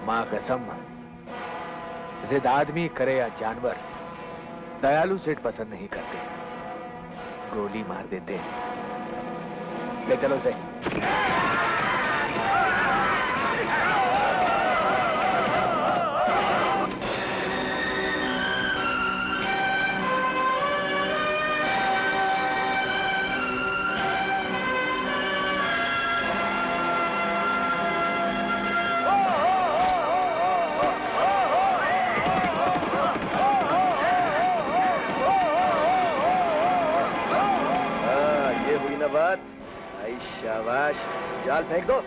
मां कसम, जिद आदमी करे या जानवर, दयालु सेठ पसंद नहीं करते, गोली मार देते हैं। ले चलो से। शाबाश, जाल फेंक दो।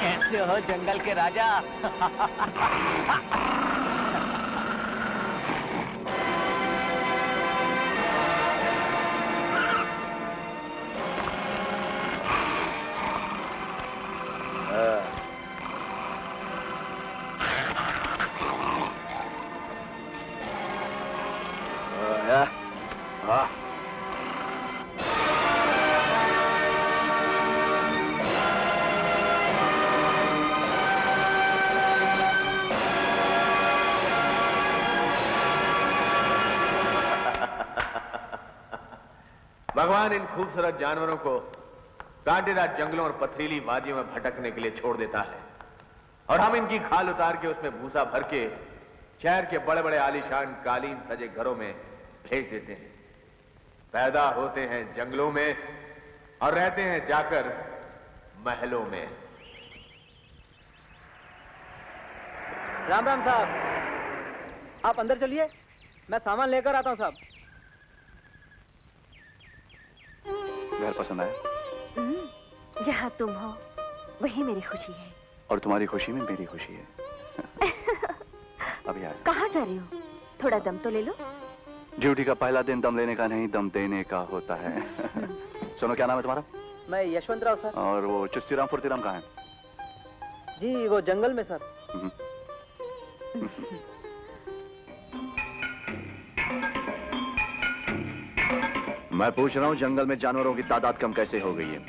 कैसे हो जंगल के राजा? भगवान इन खूबसूरत जानवरों को कांटेदार जंगलों और पथरीली वादियों में भटकने के लिए छोड़ देता है और हम इनकी खाल उतार के उसमें भूसा भर के शहर के बड़े बड़े आलीशान कालीन सजे घरों में भेज देते हैं। पैदा होते हैं जंगलों में और रहते हैं जाकर महलों में। राम राम साहब, आप अंदर चलिए, मैं सामान लेकर आता हूं साहब। घर पसंद आया? जहाँ तुम हो वही मेरी खुशी है। और तुम्हारी खुशी में मेरी खुशी है। अभी आया। कहाँ जा रही हो? थोड़ा दम तो ले लो। ड्यूटी का पहला दिन दम लेने का नहीं, दम देने का होता है। सुनो, क्या नाम है तुम्हारा? मैं यशवंत राव सर। और वो चुस्तीराम फुर्तीराम कहाँ है? जी वो जंगल में सर। मैं पूछ रहा हूँ जंगल में जानवरों की तादाद कम कैसे हो गई है?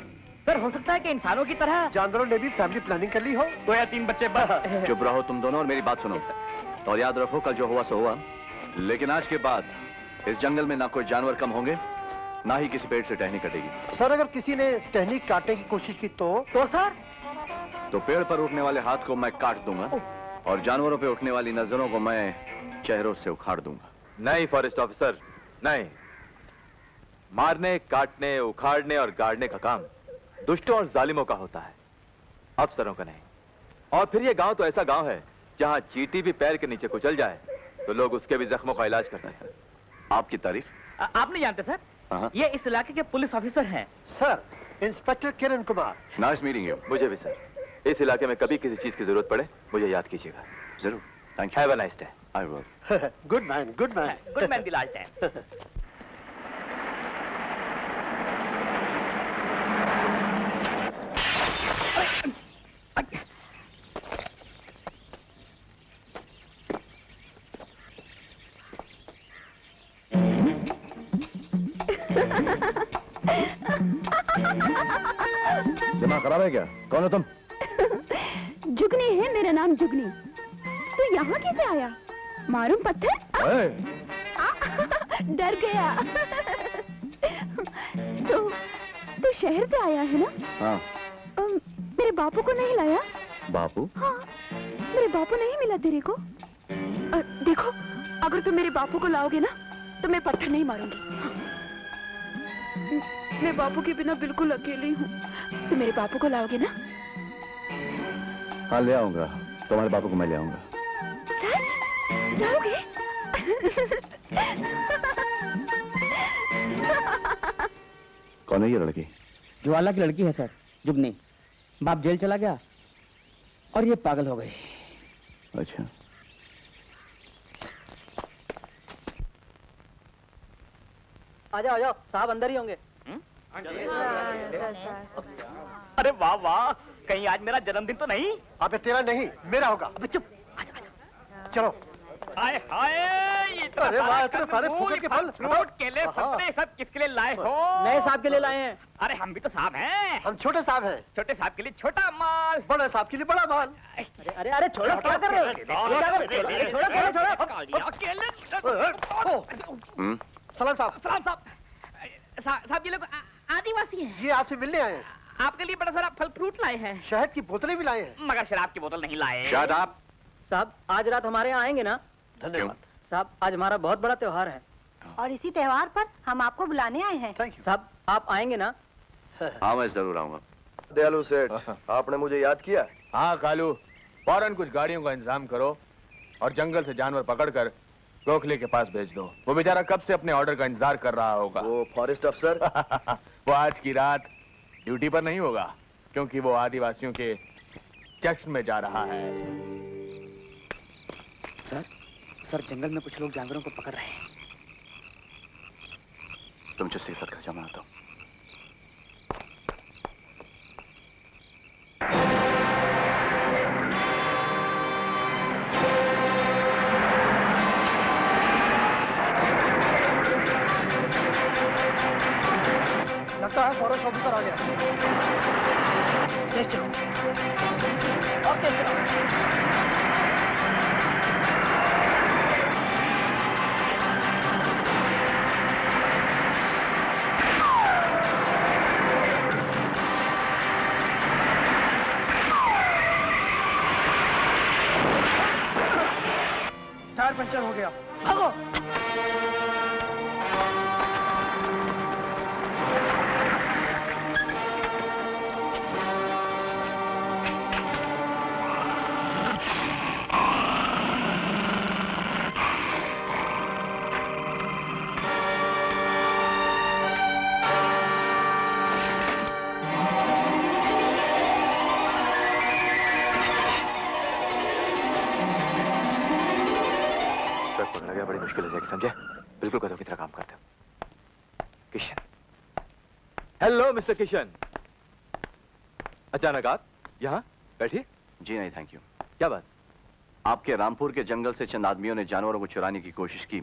सर हो सकता है कि इंसानों की तरह जानवरों ने भी फैमिली प्लानिंग कर ली हो। 2 या 3 बच्चे बस। चुप रहो तुम दोनों और मेरी बात सुनो। और याद रखो, कल जो हुआ सो हुआ, लेकिन आज के बाद इस जंगल में ना कोई जानवर कम होंगे, ना ही किसी पेड़ से टहनी कटेगी। सर अगर किसी ने टहनी काटने की कोशिश की तो सर? तो पेड़ पर उठने वाले हाथ को मैं काट दूंगा और जानवरों पे उठने वाली नजरों को मैं चेहरों से उखाड़ दूंगा। नहीं फॉरेस्ट ऑफिसर, नहीं। मारने, काटने, उखाड़ने और गाड़ने का काम दुष्टों और जालिमों का होता है, अफसरों का नहीं। और फिर ये गांव तो ऐसा गांव है जहां चींटी भी पैर के नीचे कुचल जाए तो लोग उसके भी जख्मों का इलाज करते हैं। आपकी तारीफ? आप नहीं जानते सर, ये इस इलाके के पुलिस ऑफिसर हैं। Sir, inspector Kiran Kumar. Nice meeting you. मुझे भी सर। इस इलाके में कभी किसी चीज की जरूरत पड़े मुझे याद कीजिएगा। जरूर। Thank you. Have a nice day. I will. Good man, good man. Good man Bilal tan. दिमाग खराब है क्या? कौन हो तुम? जुगनी है मेरा नाम, जुगनी। तू यहाँ कैसे आया? मारूं पत्थर? डर गया। तो शहर से आया है ना? हाँ। मेरे बापू को नहीं लाया? बापू? हाँ, मेरे बापू नहीं मिला तेरे को? देखो, अगर तुम मेरे बापू को लाओगे ना तो मैं पत्थर नहीं मारूंगी। मैं बापू के बिना बिल्कुल अकेली हूँ। तुम मेरे बापू को लाओगे ना? हाँ ले आऊंगा, तुम्हारे बापू को मैं ले आऊंगा। सच? लाओगे? कौन है ये लड़की? ज्वाला की लड़की है सर, जुगनी। बाप जेल चला गया और ये पागल हो गई। अच्छा। आ जाओ साहब अंदर ही होंगे। अरे वाह वाह, कहीं आज मेरा जन्मदिन तो नहीं? अबे तेरा नहीं, मेरा होगा। अबे चुप। चलो। हाय हाय, अरे वाह, इतने सारे फूल के फल, फ्रूट, केले, संतरे सब किसके लिए लाए हो? नए साहब के लिए लाए हैं। अरे हम भी तो साहब हैं। हम छोटे साहब हैं। छोटे साहब के लिए छोटा माल, बड़े साहब के लिए बड़ा माल। अरे छोड़ो, क्या कर रहे हो? सलाम साहब। सलाम साहब। साहब ये लोग आदिवासी हैं। ये आपसे मिलने आए हैं। आपके लिए बड़ा सारा फल फ्रूट लाए हैं। शहद की बोतलें भी लाए हैं। मगर शराब की बोतल नहीं लाए। शायद आप साहब आज रात हमारे यहाँ आएंगे ना? धन्यवाद साहब, आज हमारा बहुत बड़ा त्योहार है और इसी त्योहार पर हम आपको बुलाने आए हैं। Thank you. साहब, आप आएंगे ना? हाँ, मैं जरूर आऊंगा। दयालु सेठ, आपने मुझे याद किया? हाँ कालू, फौरन कुछ गाड़ियों का इंतजाम करो और जंगल से जानवर पकड़कर गोखले के पास भेज दो। वो बेचारा कब से अपने ऑर्डर का इंतजार कर रहा होगा। वो फॉरेस्ट अफसर वो आज की रात ड्यूटी पर नहीं होगा, क्योंकि वो आदिवासियों के जश्न में जा रहा है। सर जंगल में कुछ लोग जानवरों को पकड़ रहे हैं। तुम जिससे के साथ खर्चा मनाता हूँ। लगता है फॉरेस्ट ऑफिसर आ गया। तेज चलो और तेज चलो। टायर पंचर हो गया, भागो। बड़ी मुश्किल हो जाएगी, समझे? बिल्कुल गधों की तरह काम करते हो। किशन। Hello mister Kishan. अचानक आप यहाँ बैठिए। जी नहीं, थैंक यू। क्या बात? आपके रामपुर के जंगल से चंद आदमियों ने जानवरों को चुराने की कोशिश की।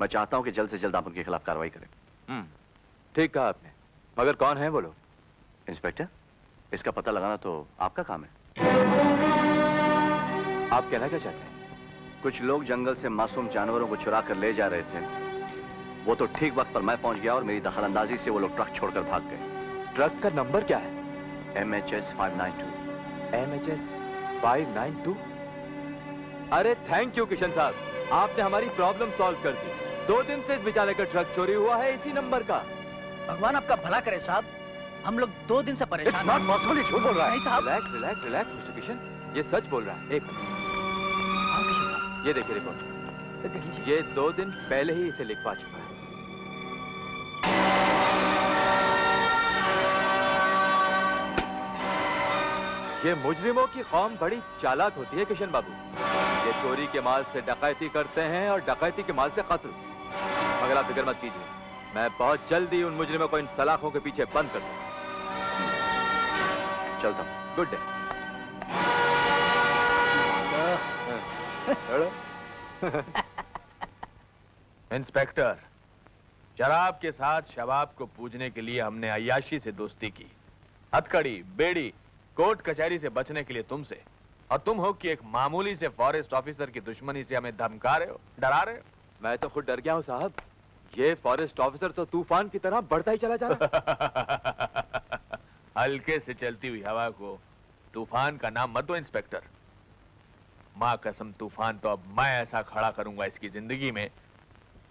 मैं चाहता हूं कि जल्द से जल्द आप उनके खिलाफ कार्रवाई करें। ठीक कहा आपने, मगर कौन है वो लोग? इंस्पेक्टर, इसका पता लगाना तो आपका काम है। आप कहना क्या चाहते हैं? कुछ लोग जंगल से मासूम जानवरों को चुरा कर ले जा रहे थे। वो तो ठीक वक्त पर मैं पहुंच गया और मेरी दखलंदाजी से वो लोग ट्रक छोड़कर भाग गए। ट्रक का नंबर क्या है? MHS 592। MHS 592? अरे थैंक यू किशन साहब, आपने हमारी प्रॉब्लम सॉल्व कर दी। 2 दिन से इस बेचारे का ट्रक चोरी हुआ है इसी नंबर का। भगवान आपका भला करे साहब, हम लोग 2 दिन से परेशान हैं। झूठ बोल रहा है। नहीं साहब। Relax relax relax mister Kishan, ये सच बोल रहा है। एक मिनट, ये देखिए रिपोर्ट। ये 2 दिन पहले ही इसे लिखवा चुका है। ये मुजरिमों की कौम बड़ी चालाक होती है किशन बाबू। ये चोरी के माल से डकैती करते हैं और डकैती के माल से कत्ल। मगर आप फिक्र मत कीजिए, मैं बहुत जल्दी उन मुजरिमों को इन सलाखों के पीछे बंद कर दूंगा। चलता हूं। Good day. इंस्पेक्टर, शराब के साथ शबाब को पूजने के लिए हमने अय्याशी से दोस्ती की, हथकड़ी, बेड़ी, कोर्ट कचहरी से बचने के लिए तुमसे, और तुम हो कि एक मामूली से फॉरेस्ट ऑफिसर की दुश्मनी से हमें धमका रहे हो, डरा रहे हो। मैं तो खुद डर गया हूं साहब। ये फॉरेस्ट ऑफिसर तो तूफान की तरह बढ़ता ही चला जा रहा है। हल्के से चलती हुई हवा को तूफान का नाम मत दो इंस्पेक्टर। मां कसम, तूफान तो अब मैं ऐसा खड़ा करूंगा इसकी जिंदगी में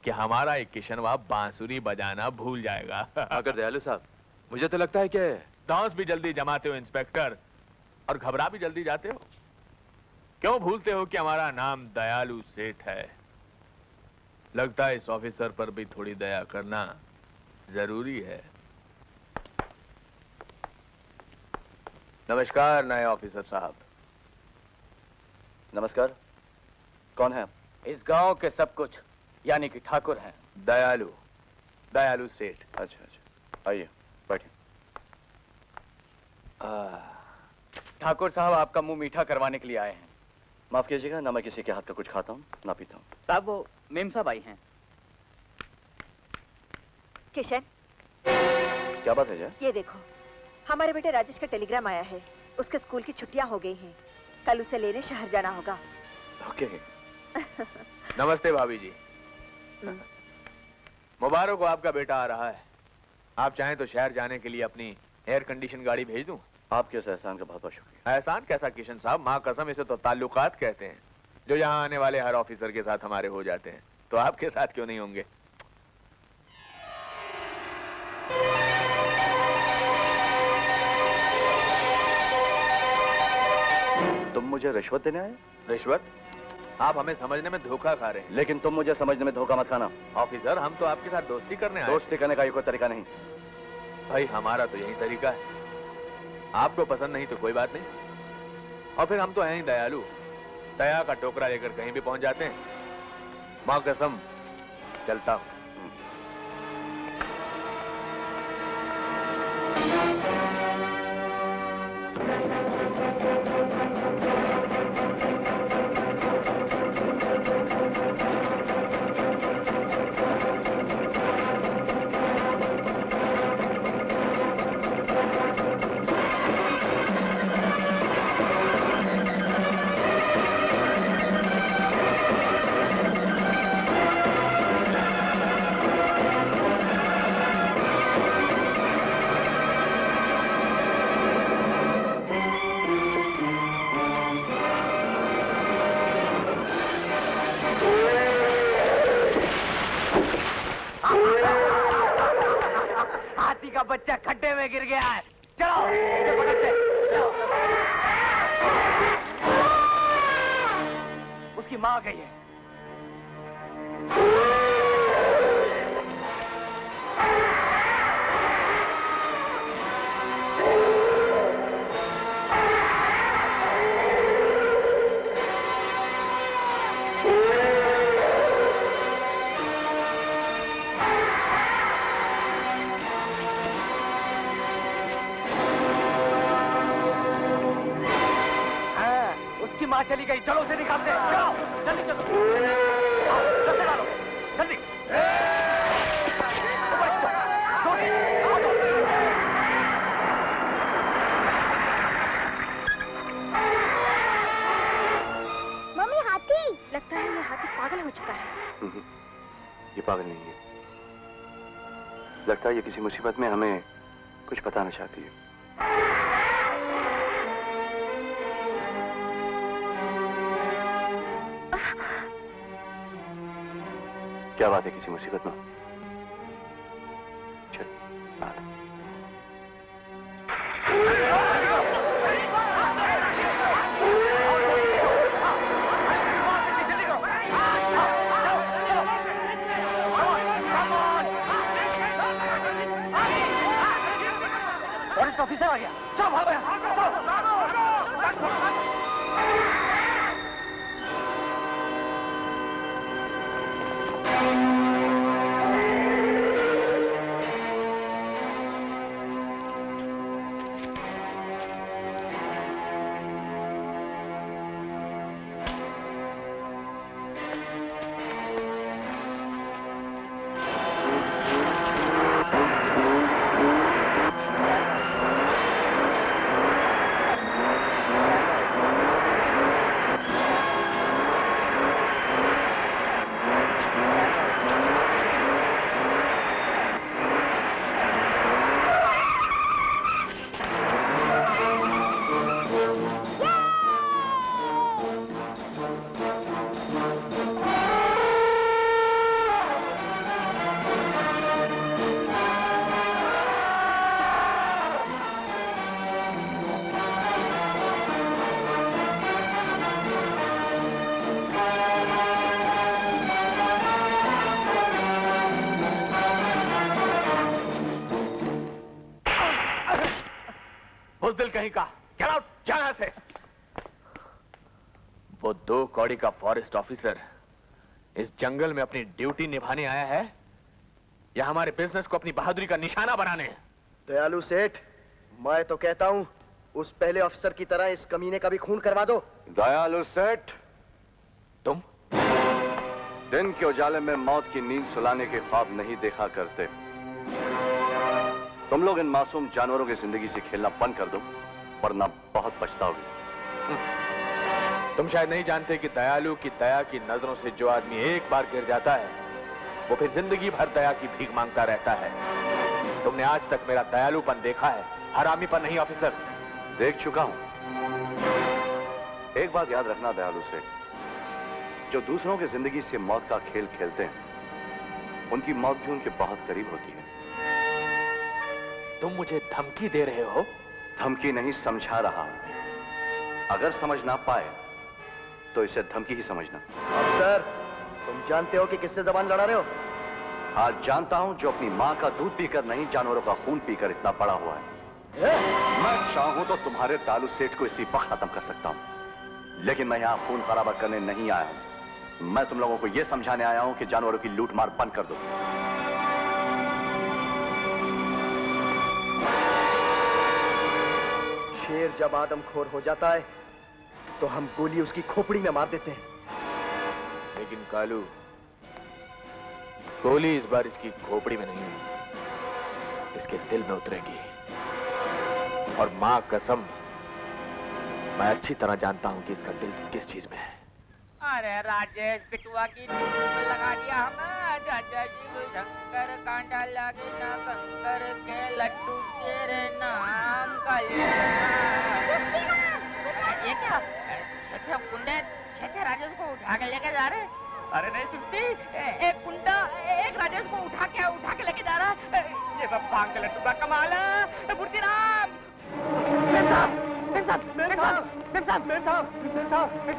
कि हमारा एक किशनवा बांसुरी बजाना भूल जाएगा। मगर दयालु साहब, मुझे तो लगता है कि डॉस भी जल्दी जमाते हो इंस्पेक्टर, और घबरा भी जल्दी जाते हो। क्यों भूलते हो कि हमारा नाम दयालु सेठ है? लगता है इस ऑफिसर पर भी थोड़ी दया करना जरूरी है। नमस्कार नए ऑफिसर साहब। नमस्कार, कौन है आप? इस गांव के सब कुछ, यानी कि ठाकुर हैं। दयालु, दयालु सेठ। अच्छा अच्छा, आइए बैठिए। ठाकुर साहब आपका मुंह मीठा करवाने के लिए आए हैं। माफ कीजिएगा, ना मैं किसी के हाथ का कुछ खाता हूँ ना पीता हूँ। साहब वो मेम साहब आई हैं। किशन, क्या बात है जय? ये देखो, हमारे बेटे राजेश का टेलीग्राम आया है। उसके स्कूल की छुट्टियां हो गई हैं। कल उसे लेने शहर जाना होगा। ओके। नमस्ते भाभी जी। मुबारक हो, आपका बेटा आ रहा है। आप चाहें तो शहर जाने के लिए अपनी एयर कंडीशन गाड़ी भेज दूं। आपके इस एहसान का बहुत बहुत शुक्रिया। एहसान कैसा किशन साहब, माँ कसम इसे तो ताल्लुकात कहते हैं, जो यहाँ आने वाले हर ऑफिसर के साथ हमारे हो जाते हैं। तो आपके साथ क्यों नहीं होंगे? तुम मुझे रिश्वत देने आए? रिश्वत? आप हमें समझने में धोखा खा रहे हैं। लेकिन तुम मुझे समझने में धोखा मत खाना। ऑफिसर, हम तो आपके साथ दोस्ती करने आए। दोस्ती करने का ये कोई तरीका नहीं। भाई हमारा तो यही तरीका है। आपको पसंद नहीं तो कोई बात नहीं, और फिर हम तो हैं ही दयालु। दया का टोकरा लेकर कहीं भी पहुंच जाते हैं। मां कसम चलता हूं। हाथी का बच्चा खड्डे में गिर गया है। चलो इसे पकड़ते हैं। चलो। उसकी माँ आ गई है। माँ चली गई, चलो उसे निकालते हैं। चलो जल्दी चलो, जल्दी डालो जल्दी। मम्मी हाथी। लगता है ये हाथी पागल हो चुका है। ये पागल नहीं है, लगता है ये किसी मुसीबत में हमें कुछ बताना चाहती है। क्या बात है, किसी मुसीबत में? चल बात। फॉरेस्ट ऑफिसर आ गया, चलो भागो। बुज़दिल कहीं का, गेट आउट, जा यहां से। वो 2 कौड़ी का फॉरेस्ट ऑफिसर इस जंगल में अपनी ड्यूटी निभाने आया है, या हमारे बिजनेस को अपनी बहादुरी का निशाना बनाने? दयालु सेठ, मैं तो कहता हूं उस पहले अफसर की तरह इस कमीने का भी खून करवा दो। दयालु सेठ, तुम दिन के उजाले में मौत की नींद सुलाने के ख्वाब नहीं देखा करते। तुम लोग इन मासूम जानवरों की जिंदगी से खेलना बंद कर दो, वरना बहुत पछताओगे। तुम शायद नहीं जानते कि दयालु की दया की नजरों से जो आदमी एक बार गिर जाता है, वो फिर जिंदगी भर दया की भीख मांगता रहता है। तुमने आज तक मेरा दयालुपन देखा है, हरामी पर नहीं ऑफिसर। देख चुका हूं। एक बात याद रखना दयालु सेठ, जो दूसरों की जिंदगी से मौत का खेल खेलते हैं, उनकी मौत भी उनके बहुत करीब होती है। तुम मुझे धमकी दे रहे हो? धमकी नहीं, समझा रहा हूं। अगर समझ ना पाए तो इसे धमकी ही समझना। अफसर, तुम जानते हो कि किससे जबान लड़ा रहे हो? आज जानता हूं, जो अपनी मां का दूध पीकर नहीं, जानवरों का खून पीकर इतना बड़ा हुआ है। मैं चाहूं तो तुम्हारे दयालु सेठ को इसी वक्त खत्म कर सकता हूं, लेकिन मैं यहां खून खराबा करने नहीं आया हूं। मैं तुम लोगों को यह समझाने आया हूं कि जानवरों की लूटमार बंद कर दो। शेर जब आदमखोर हो जाता है तो हम गोली उसकी खोपड़ी में मार देते हैं। लेकिन कालू, गोली इस बार इसकी खोपड़ी में नहीं, इसके दिल में उतरेगी। और मां कसम, मैं अच्छी तरह जानता हूं कि इसका दिल किस चीज में है। अरे राजेश पिटुआ की नींद में लगा दिया हमें। चाचा शिव शंकर कांटा लागे ना कंकर के लड्डू तेरे नाम का ये क्या? छठे कुंडे छठे राजेश को उठा के लेके जा रहे? अरे नहीं सुनती, एक कुंडा एक राजेश को उठा के लेके जा रहा है। ये सब भांग के लड्डू का कमाल है। बुर्ती राम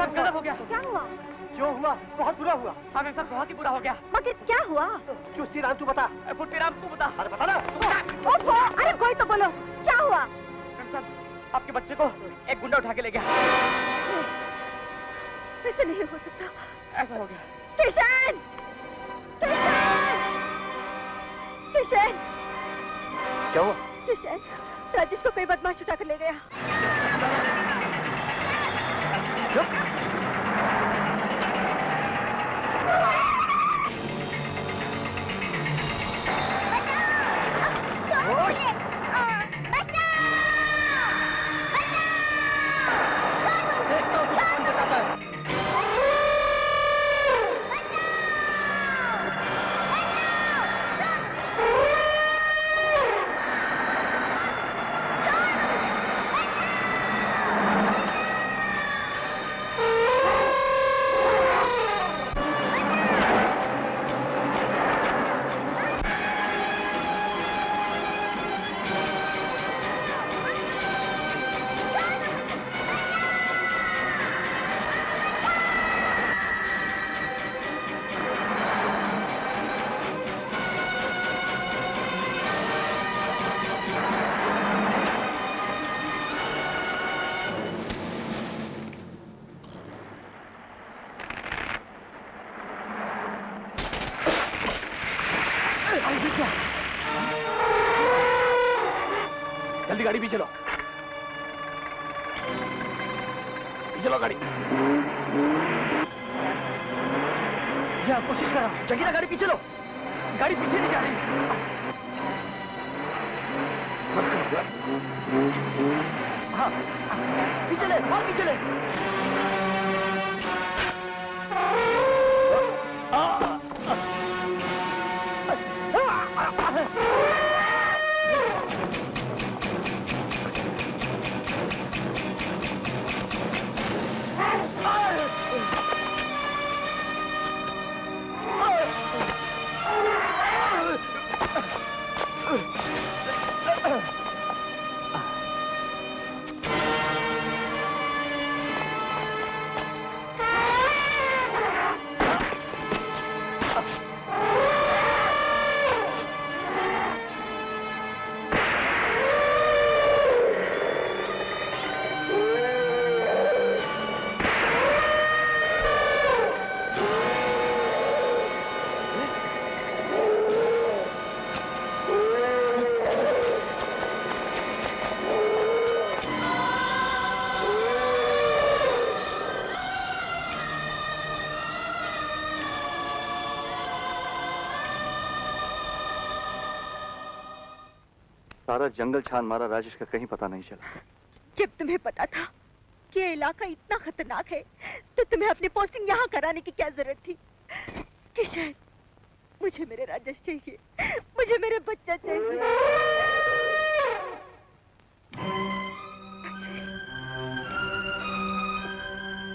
गजब हो गया। क्या हुआ? जो हुआ बहुत बुरा हुआ। हाँ मेम साहब, बहुत ही बुरा हो गया। मगर क्या हुआ? चुस्ती राम, तू बता। बुर्ती राम तू बता। अरे बता ना। ओहो, अरे कोई तो बोलो, क्या हुआ? मेम साहब, आपके बच्चे को एक गुंडा उठा के ले गया। ऐसे नहीं हो सकता। ऐसा हो गया। किशन! किशन! क्या हुआ? किशन, राजेश को कोई बदमाश उठा कर ले गया। जल्दी गाड़ी भी चलो, चलो गाड़ी। या कोशिश करो। जगीरा, गाड़ी पीछे लो। गाड़ी पीछे नहीं जा रही। हाँ, पीछे ले, और पीछे ले। सारा जंगल छान मारा, राजेश का कहीं पता नहीं चला। जब तुम्हें पता था कि ये इलाका इतना खतरनाक है तो तुम्हें अपनी पोस्टिंग यहाँ कराने की क्या जरूरत थी? किशन, मुझे मेरे राजेश चाहिए, मुझे मेरे बच्चा चाहिए।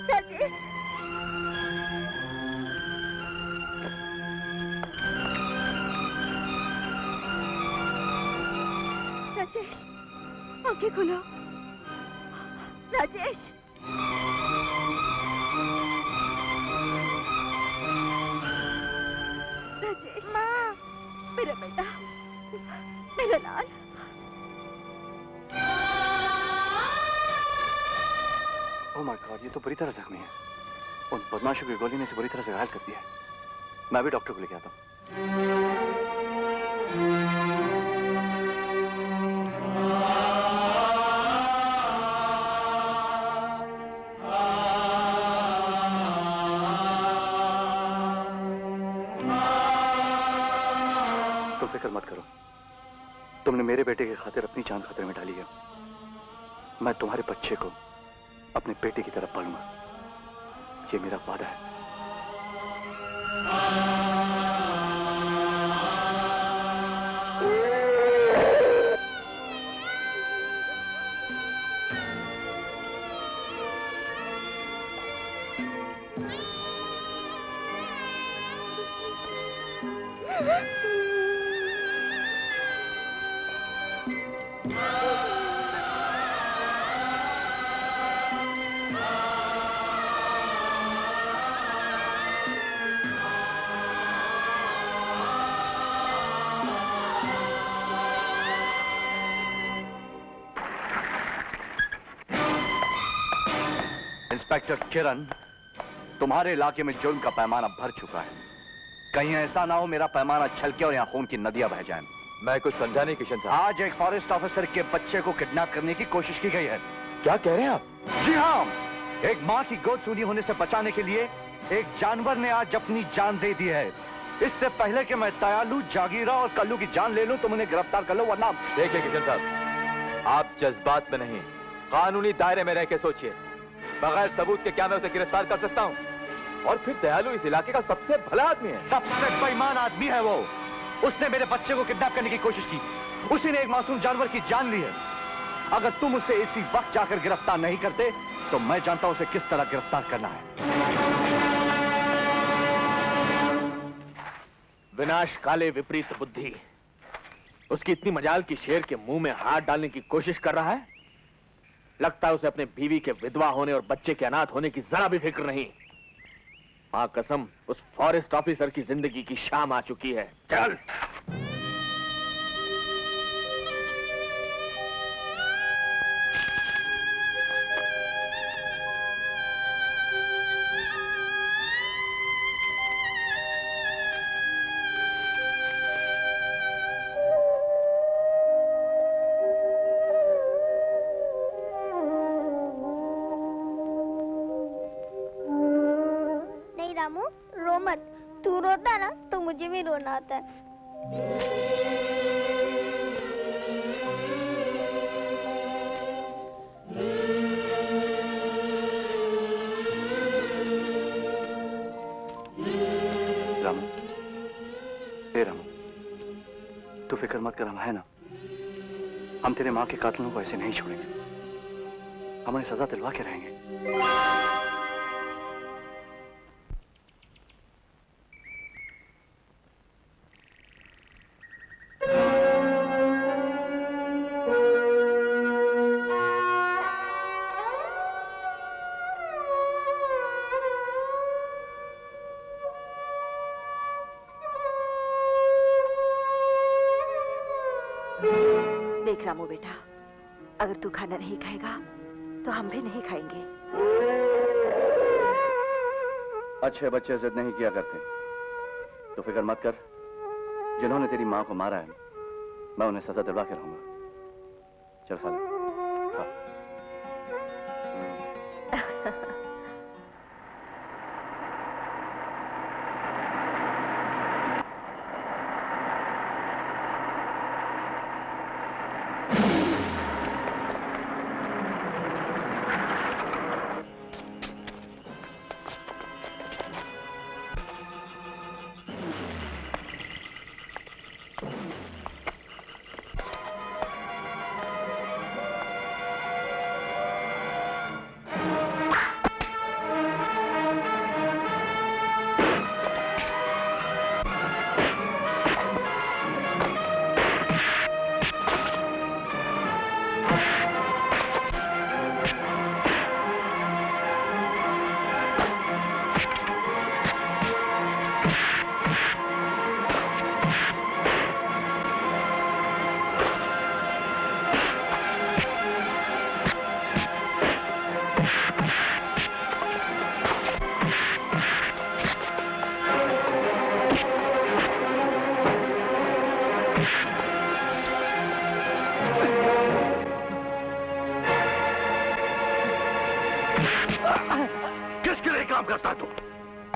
राजेश, राजेश, आंखें खोलो। राजेश, राजेश, माँ, मेरा बेटा, मेरा लाल। ओह माय गॉड, ये तो बुरी तरह जख्मी है। उन बदमाशों की गोली ने इसे बुरी तरह से घायल कर दिया है। मैं भी डॉक्टर को लेके आता हूँ। तुम फिक्र मत करो, तुमने मेरे बेटे की खातिर अपनी जान खतरे में डाली है। मैं तुम्हारे बच्चे को अपने बेटे की तरफ पालूंगा, ये मेरा वादा है। इंस्पेक्टर किरण, तुम्हारे इलाके में जुर्म का पैमाना भर चुका है। कहीं ऐसा ना हो मेरा पैमाना छलके और यहाँ खून की नदियां बह जाएं। मैं कुछ समझा नहीं किशन साहब। आज एक फॉरेस्ट ऑफिसर के बच्चे को किडनैप करने की कोशिश की गई है। क्या कह रहे हैं आप? जी हाँ, एक माँ की गोद सूनी होने से बचाने के लिए एक जानवर ने आज अपनी जान दे दी है। इससे पहले कि मैं दयालु, जागीरा और कल्लू की जान ले लूं, तुम उन्हें गिरफ्तार कर लो, वरना। देखिए किशन साहब, आप जज्बात में नहीं, कानूनी दायरे में रह के सोचिए। बगैर सबूत के क्या मैं उसे गिरफ्तार कर सकता हूं? और फिर दयालु इस इलाके का सबसे भला आदमी है। सबसे बेईमान आदमी है वो। उसने मेरे बच्चे को किडनैप करने की कोशिश की, उसी ने एक मासूम जानवर की जान ली है। अगर तुम उसे इसी वक्त जाकर गिरफ्तार नहीं करते तो मैं जानता हूं उसे किस तरह गिरफ्तार करना है। विनाश काले विपरीत बुद्धि। उसकी इतनी मजाल की शेर के मुंह में हाथ डालने की कोशिश कर रहा है। लगता है उसे अपने बीवी के विधवा होने और बच्चे के अनाथ होने की जरा भी फिक्र नहीं। मां कसम, उस फॉरेस्ट ऑफिसर की जिंदगी की शाम आ चुकी है। चल। रामू, रो मत। तू रोता ना तो मुझे भी रोना आता है। रामू, हे रामू, तू फिक्र मत कर, हम है ना। हम तेरे माँ के कातिलों को ऐसे नहीं छोड़ेंगे, हम उन्हें सजा दिलवा के रहेंगे। देख रामू बेटा, अगर तू खाना नहीं खाएगा तो हम भी नहीं खाएंगे। अच्छे बच्चे जिद नहीं किया करते, तो फिक्र मत कर। जिन्होंने तेरी माँ को मारा है, मैं उन्हें सजा दिलवा के रहूंगा। चल खा ले। करता है तू?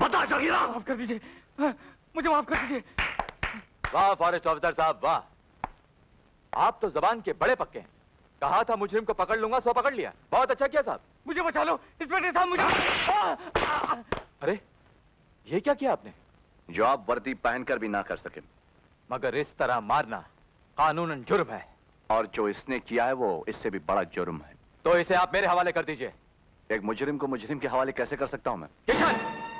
बता जगीरा। माफ कर दीजिए, मुझे माफ कर दीजिए। वाह फॉरेस्ट ऑफिसर साहब वाह, आप तो जबान के बड़े पक्के हैं। कहा था मुजरिम को पकड़ लूंगा, सो पकड़ लिया। बहुत अच्छा किया साहब। मुझे बचा लो इंस्पेक्टर साहब, मुझे। अरे ये क्या किया आपने? जो आप वर्दी पहनकर भी ना कर सके। मगर इस तरह मारना कानूनन जुर्म है। और जो इसने किया है वो इससे भी बड़ा जुर्म है। तो इसे आप मेरे हवाले कर दीजिए। एक मुजरिम को मुजरिम के हवाले कैसे कर सकता हूं मैं? किशन,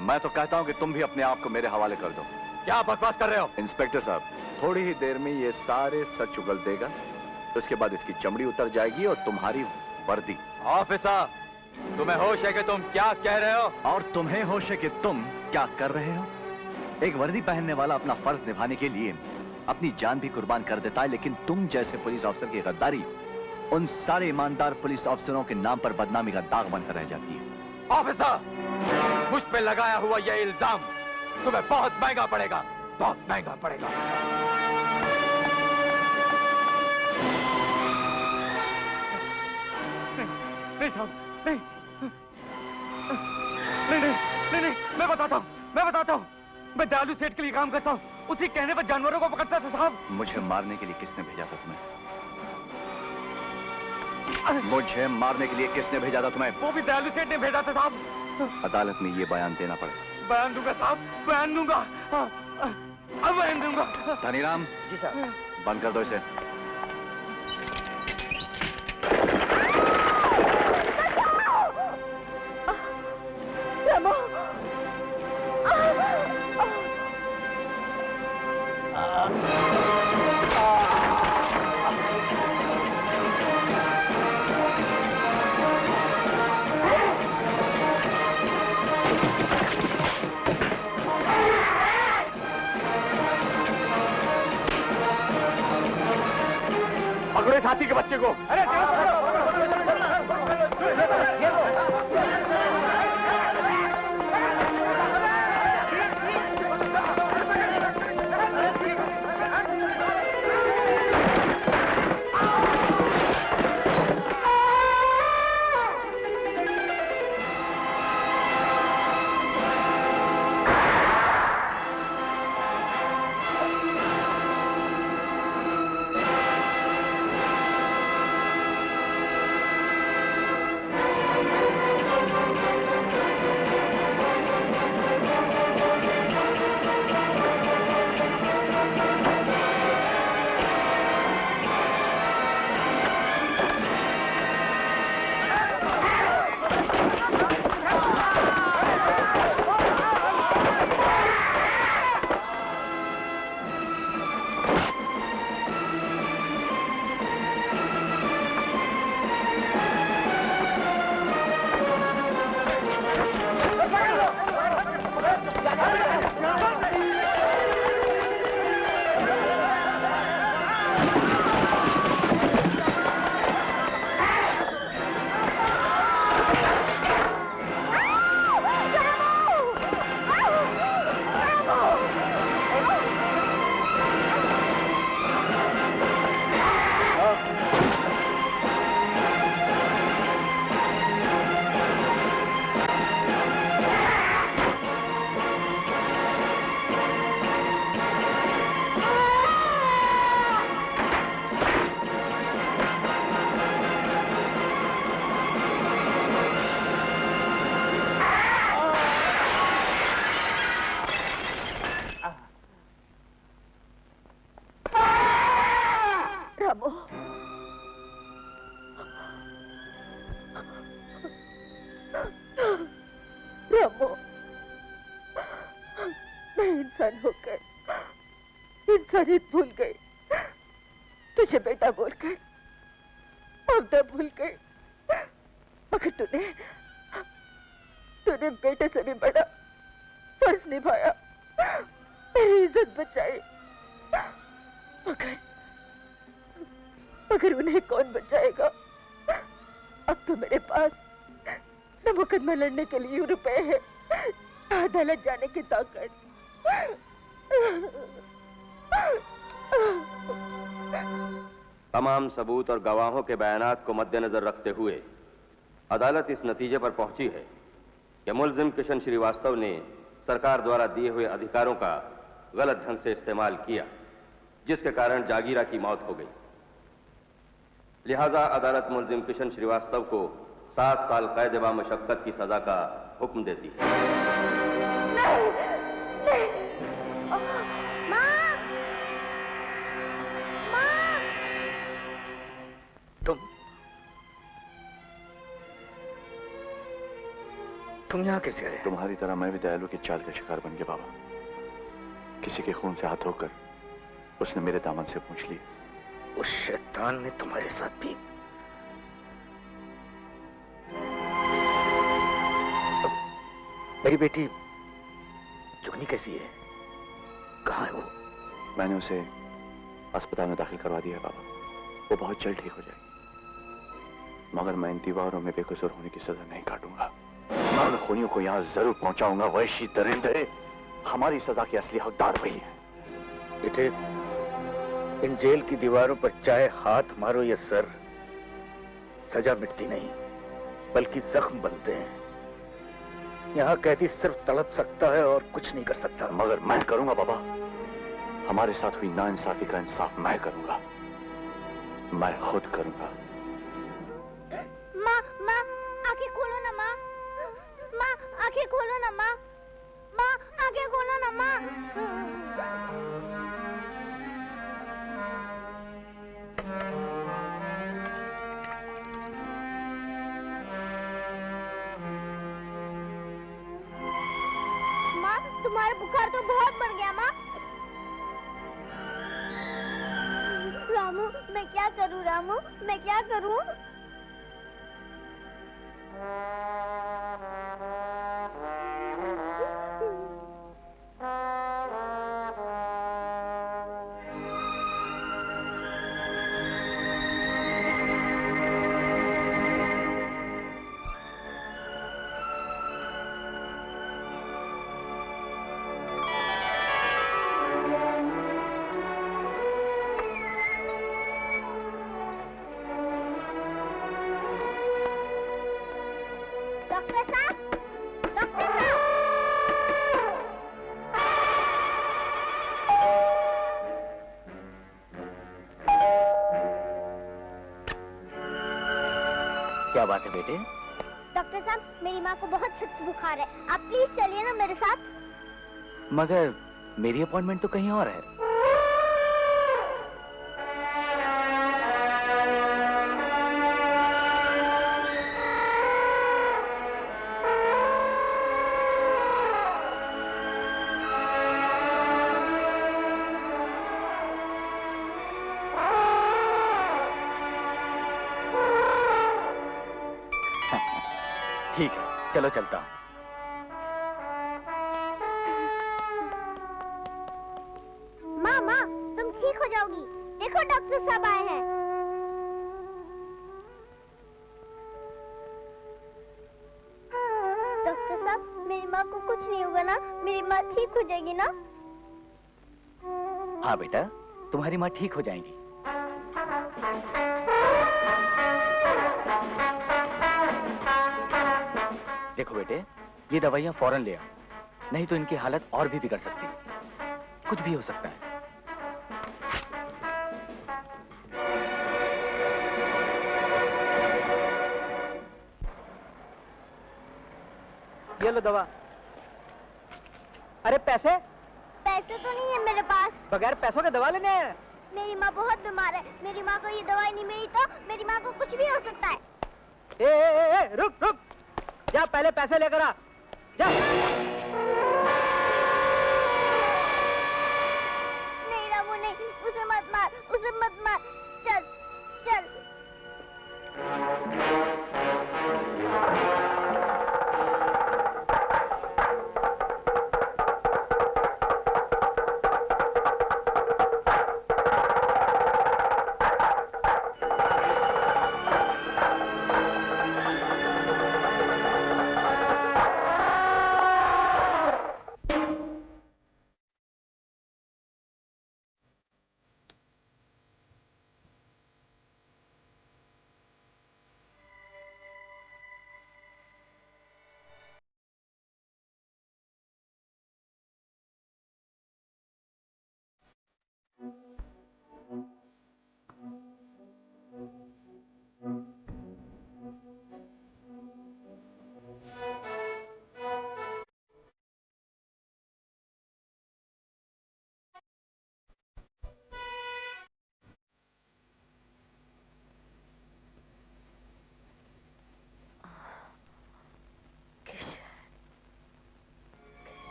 मैं तो कहता हूं कि तुम भी अपने आप को मेरे हवाले कर दो। क्या बकवास कर रहे हो? इंस्पेक्टर साहब, थोड़ी ही देर में ये सारे सच उगल देगा। उसके बाद इसकी चमड़ी उतर जाएगी और तुम्हारी वर्दी। ऑफिसर, तुम्हें होश है कि तुम क्या कह रहे हो? और तुम्हें होश है कि तुम क्या कर रहे हो? एक वर्दी पहनने वाला अपना फर्ज निभाने के लिए अपनी जान भी कुर्बान कर देता है, लेकिन तुम जैसे पुलिस अफसर की गद्दारी उन सारे ईमानदार पुलिस अफसरों के नाम पर बदनामी का दाग बनकर रह जाती है। ऑफिसर, मुझ पे लगाया हुआ यह इल्जाम तुम्हें बहुत महंगा पड़ेगा, बहुत महंगा पड़ेगा। नहीं साहब, नहीं नहीं नहीं नहीं नहीं, मैं बताता हूँ। मैं दयालु सेठ के लिए काम करता हूँ। उसी कहने पर जानवरों को पकड़ता था साहब। मुझे मारने के लिए किसने भेजा था तुम्हें? मुझे मारने के लिए किसने भेजा था तुम्हें? वो भी दयालु सेठ ने भेजा था साहब। अदालत में ये बयान देना पड़ेगा। बयान दूंगा साहब, बयान दूंगा। अब बयान दूंगा। धनीराम। जी साहब। बंद कर दो इसे। पकड़ो हाथी के बच्चे को। अरे इंसानियत भूल गई, तुझे बेटा बोलकर ममता भूल गई, मगर तूने बेटे से भी बड़ा फर्ज निभाया, मेरी इज्जत बचाई। मगर उन्हें कौन बचाएगा? अब तो मेरे पास न मुकदमा लड़ने के लिए रुपए है, अदालत जाने की ताकत। तमाम सबूत और गवाहों के बयानात को मद्देनजर रखते हुए अदालत इस नतीजे पर पहुंची है कि मुलजिम किशन श्रीवास्तव ने सरकार द्वारा दिए हुए अधिकारों का गलत ढंग से इस्तेमाल किया, जिसके कारण जागीरा की मौत हो गई। लिहाजा अदालत मुलजिम किशन श्रीवास्तव को 7 साल कैद बा मुशक्कत की सजा का हुक्म देती है। नहीं, नहीं। माँ, माँ। तुम यहाँ कैसे आए? तुम्हारी तरह मैं भी दयालु की चाल का शिकार बन गया बाबा। किसी के खून से हाथ धोकर उसने मेरे दामन से पूछ ली। उस शैतान ने तुम्हारे साथ भी। मेरी बेटी जुगनी कैसी है? कहाँ है वो? मैंने उसे अस्पताल में दाखिल करवा दिया है बाबा। वो बहुत जल्द ठीक हो जाएगी, मगर मैं इन दीवारों में बेकसूर होने की सजा नहीं काटूंगा। मैं उन खूनियों को यहाँ जरूर पहुंचाऊंगा। वैशी दरिंदे, हमारी सजा के असली हकदार वही है। बेटे, इन जेल की दीवारों पर चाहे हाथ मारो या सर, सजा मिटती नहीं बल्कि जख्म बनते हैं। यहाँ कैदी सिर्फ तड़प सकता है और कुछ नहीं कर सकता। मगर मैं करूंगा बाबा। हमारे साथ हुई नाइंसाफी का इंसाफ मैं करूंगा, मैं खुद करूंगा। माँ, माँ, आंखें खोलो ना माँ। माँ, आंखें खोलो ना माँ। माँ, आंखें खोलो ना माँ। माँ, तुम्हारा बुखार तो बहुत बढ़ गया माँ। रामू, मैं क्या करूँ रामू, मैं क्या करूँ? डॉक्टर साहब, डॉक्टर साहब। क्या बात है बेटे? डॉक्टर साहब, मेरी माँ को बहुत सख्त बुखार है, आप प्लीज चलिए ना मेरे साथ। मगर मेरी अपॉइंटमेंट तो कहीं और है। ठीक है, चलो चलता हूँ। माँ, माँ, तुम ठीक हो जाओगी। देखो डॉक्टर साहब आए हैं। डॉक्टर साहब, मेरी माँ को कुछ नहीं होगा ना? मेरी माँ ठीक हो जाएगी ना? हाँ बेटा, तुम्हारी माँ ठीक हो जाएंगी। देखो बेटे, ये दवाइयाँ फौरन ले आओ, नहीं तो इनकी हालत और भी बिगड़ सकती है। कुछ भी हो सकता है। ये लो दवा। अरे पैसे? पैसे तो नहीं है मेरे पास। बगैर पैसों के दवा लेने आए? मेरी माँ बहुत बीमार है, मेरी माँ को ये दवाई नहीं मिली तो मेरी माँ को कुछ भी हो सकता है। ए, रुक रुक, जा पहले पैसे लेकर आ, जा। नहीं रामू नहीं, उसे मत मार, उसे मत मार। चल चल।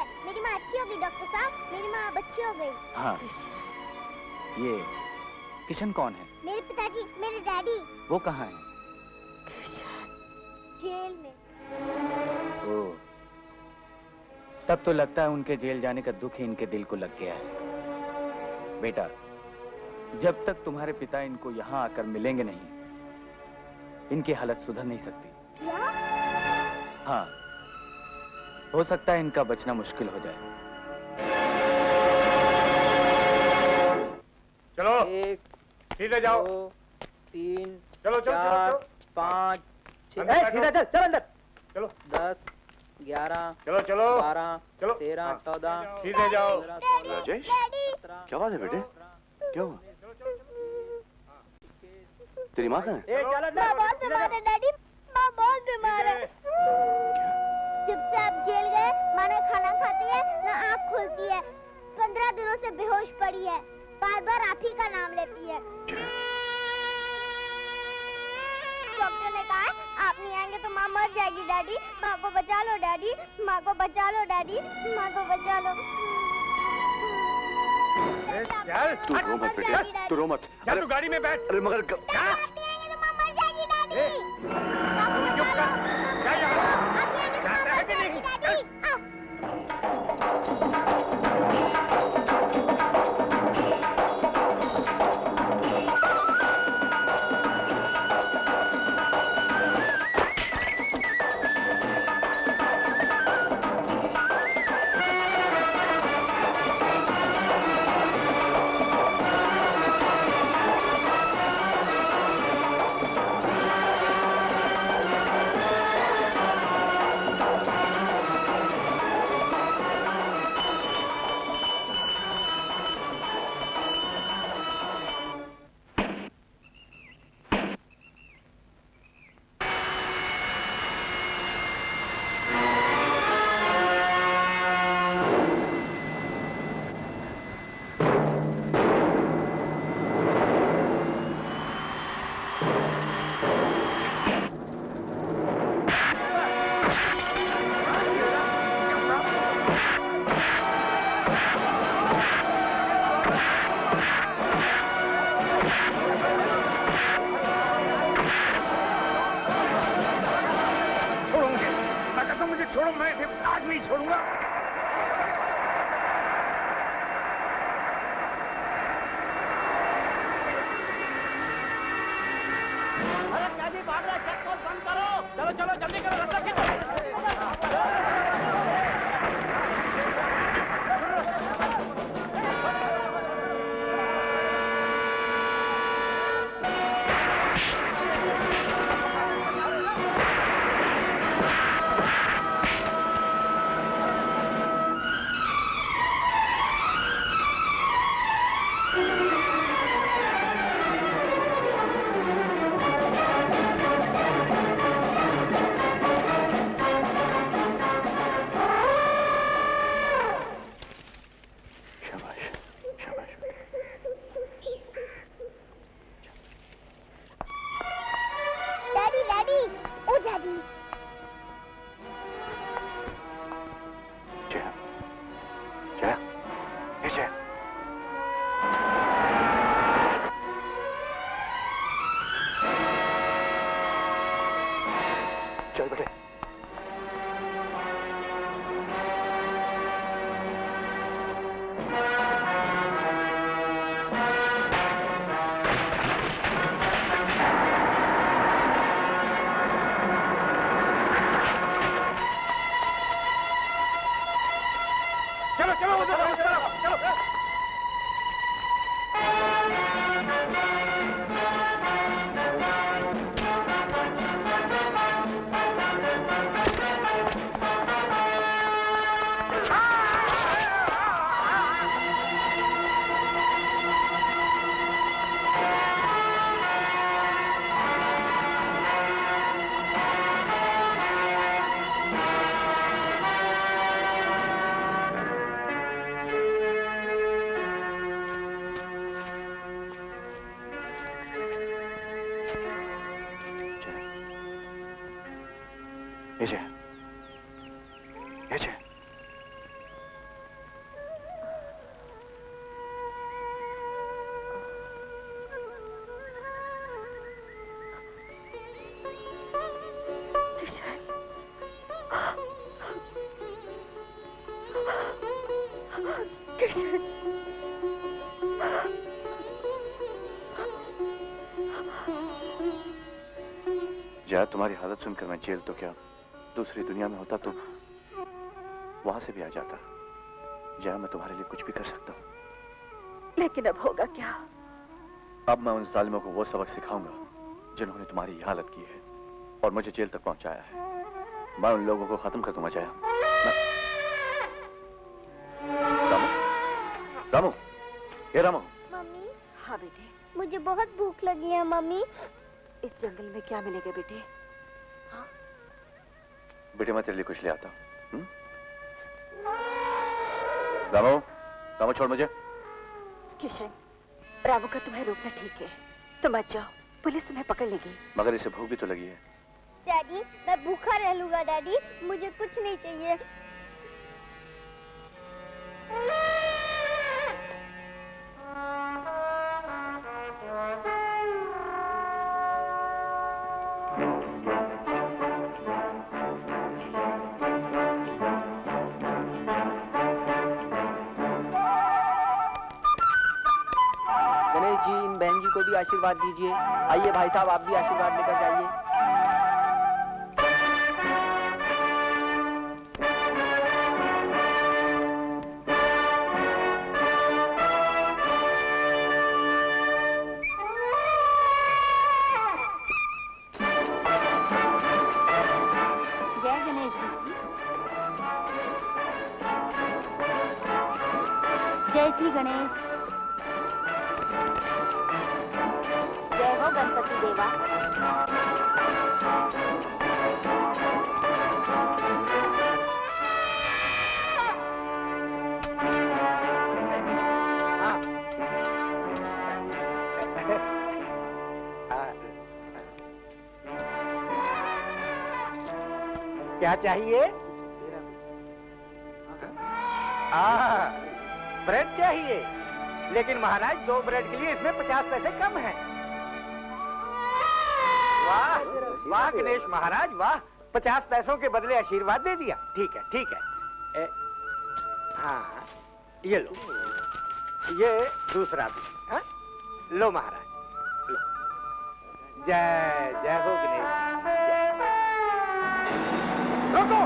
है। मेरी माँ अच्छी हो गई डॉक्टर साहब, मेरी माँ अब अच्छी हो गई। हाँ। ये किशन कौन है? मेरे पिताजी, मेरे डैडी। वो कहाँ है? जेल में। ओह, तब तो लगता है उनके जेल जाने का दुख ही इनके दिल को लग गया है। बेटा, जब तक तुम्हारे पिता इनको यहाँ आकर मिलेंगे नहीं, इनकी हालत सुधर नहीं सकती। क्या? हाँ, हो सकता है इनका बचना मुश्किल हो जाए। चलो, 1 सीधे जाओ। 2 3 चलो, 4 5 6। सीधा चल, चल अंदर। चलो। 10 11 चलो, चलो। 12 चलो। 13 14। सीधे जाओ। राजेश, क्या बात है बेटे? क्या हुआ? तेरी माँ कहाँ है? माँ बहुत बीमार है डैडी, माँ बहुत बीमार है। जब से आप जेल गए, माँ ना खाना खाती है ना आँख खुलती है। 15 दिनों से बेहोश पड़ी है, बार बार आप ही का नाम लेती है। डॉक्टर ने कहा है आप नहीं आएंगे तो माँ मर जाएगी डैडी। माँ को बचा लो डैडी, माँ को बचा लो डैडी, माँ को बचा लो। चल, तू रो मत बेटे, तू रो मत। चल तू गाड़ी में बैठ। अरे मगर छोड़ो, मैं इसे आज नहीं छोड़ूंगा। अरे क्या जी भाग रहा है? चेक पोस्ट बंद करो। चलो चलो जल्दी करो, रास्ता खींचो। किशन। जया, तुम्हारी हालत सुनकर मैं जेल तो क्या दूसरी दुनिया में होता तो वहां से भी आ जाता। जया, मैं तुम्हारे लिए कुछ भी कर सकता हूं। लेकिन अब होगा क्या? अब मैं उन जालिमों को वो सबक सिखाऊंगा जिन्होंने तुम्हारी ये हालत की है और मुझे जेल तक पहुंचाया है। मैं उन लोगों को खत्म कर दूंगा जया। रामू, रामू, ये रामू। मम्मी। हाँ बेटे। मुझे बहुत भूख लगी है मम्मी। इस जंगल में क्या मिलेगा बेटे? हाँ? बेटे, मैं तेरे लिए कुछ ले आता हूँ। रामू, रामू छोड़ मुझे। किशन, रामू का तुम्हें रोकना ठीक है। तुम मत जाओ, पुलिस तुम्हें पकड़ लेगी। मगर इसे भूख भी तो लगी है। डैडी, मैं भूखा रह लूंगा डैडी, मुझे कुछ नहीं चाहिए। गणेश जी, इन बहन जी को भी आशीर्वाद दीजिए। आइए भाई साहब, आप भी आशीर्वाद लेकर जाइए। जय गणेश जी की। जय श्री गणेश। जय हो गणपति देवा। क्या चाहिए? ब्रेड चाहिए, लेकिन महाराज 2 ब्रेड के लिए इसमें 50 पैसे कम हैं। वाह वाह गणेश महाराज वाह, 50 पैसों के बदले आशीर्वाद दे दिया। ठीक है ठीक है। हाँ ये लो, ये दूसरा भी। हाँ? लो महाराज लो। जय जय हो गणेश। रुको,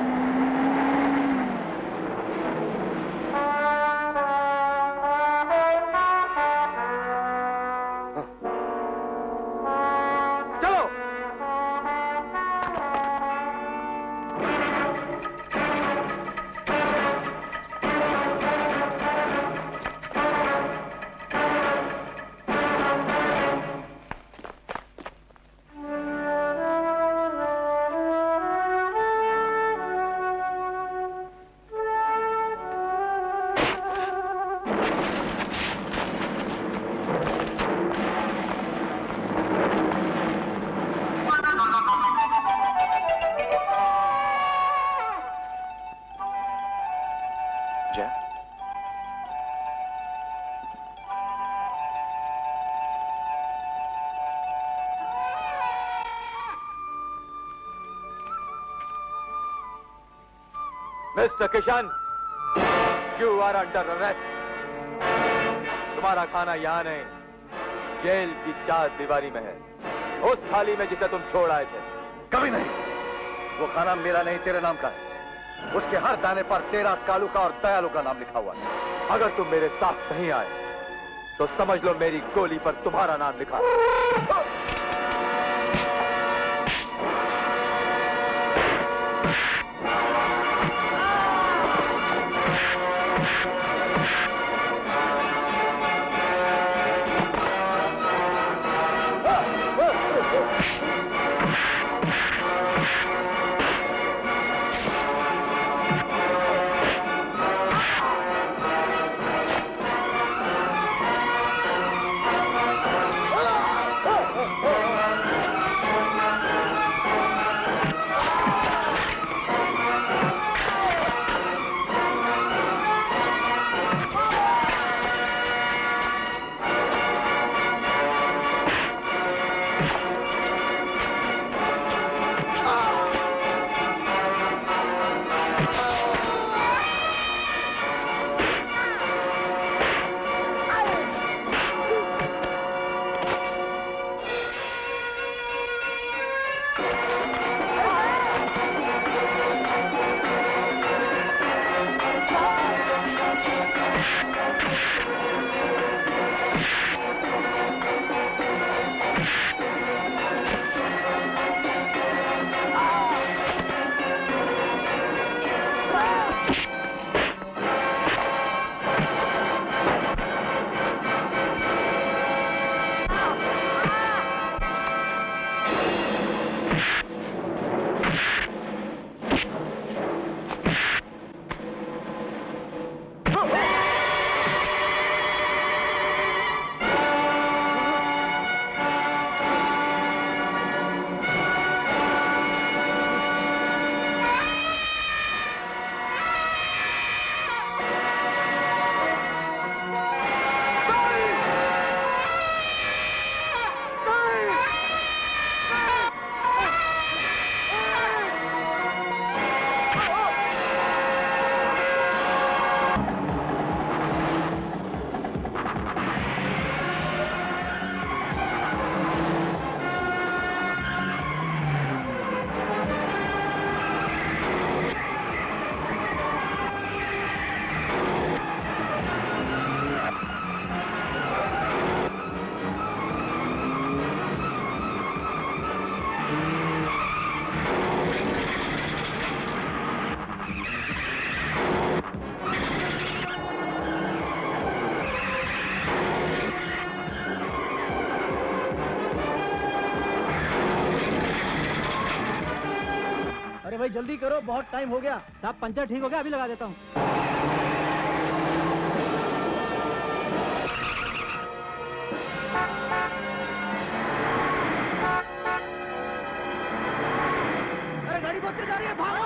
mister Kishan, you are under arrest. तुम्हारा खाना यहाँ नहीं, जेल की 4 दीवारी में है, उस थाली में जिसे तुम छोड़ आए थे। कभी नहीं। वो खाना मेरा नहीं, तेरे नाम का है। उसके हर दाने पर तेरा, कालू का और दयालु का नाम लिखा हुआ है। अगर तुम मेरे साथ नहीं आए तो समझ लो मेरी गोली पर तुम्हारा नाम लिखा है। भाई जल्दी करो, बहुत टाइम हो गया। साहब पंचर ठीक हो गया, अभी लगा देता हूँ। अरे गाड़ी बहुत तेज आ रही है, भागो।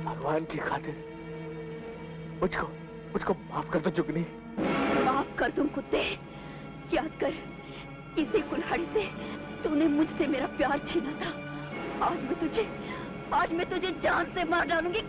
भगवान की खातिर मुझको माफ कर दो जुगनी। माफ कर दूं कुत्ते। याद कर, इसी कुल्हाड़ी से तूने मुझसे मेरा प्यार छीना था। आज मैं तुझे जान से मार डालूंगी।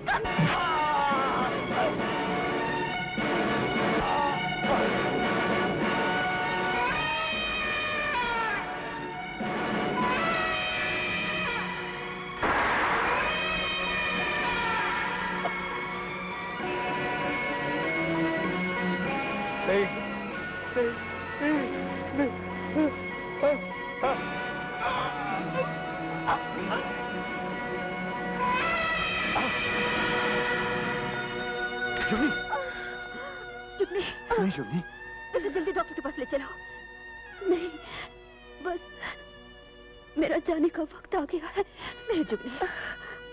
जुगनी, इसे जल्दी डॉक्टर के पास ले चलो। नहीं, बस मेरा जाने का वक्त आ गया है। मेरी जुगनी,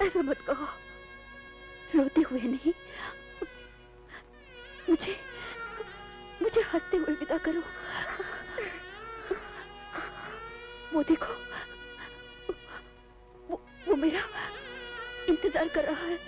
ऐसा मत कहो। रोते हुए नहीं, मुझे हंसते हुए विदा करो। वो देखो, वो मेरा इंतजार कर रहा है।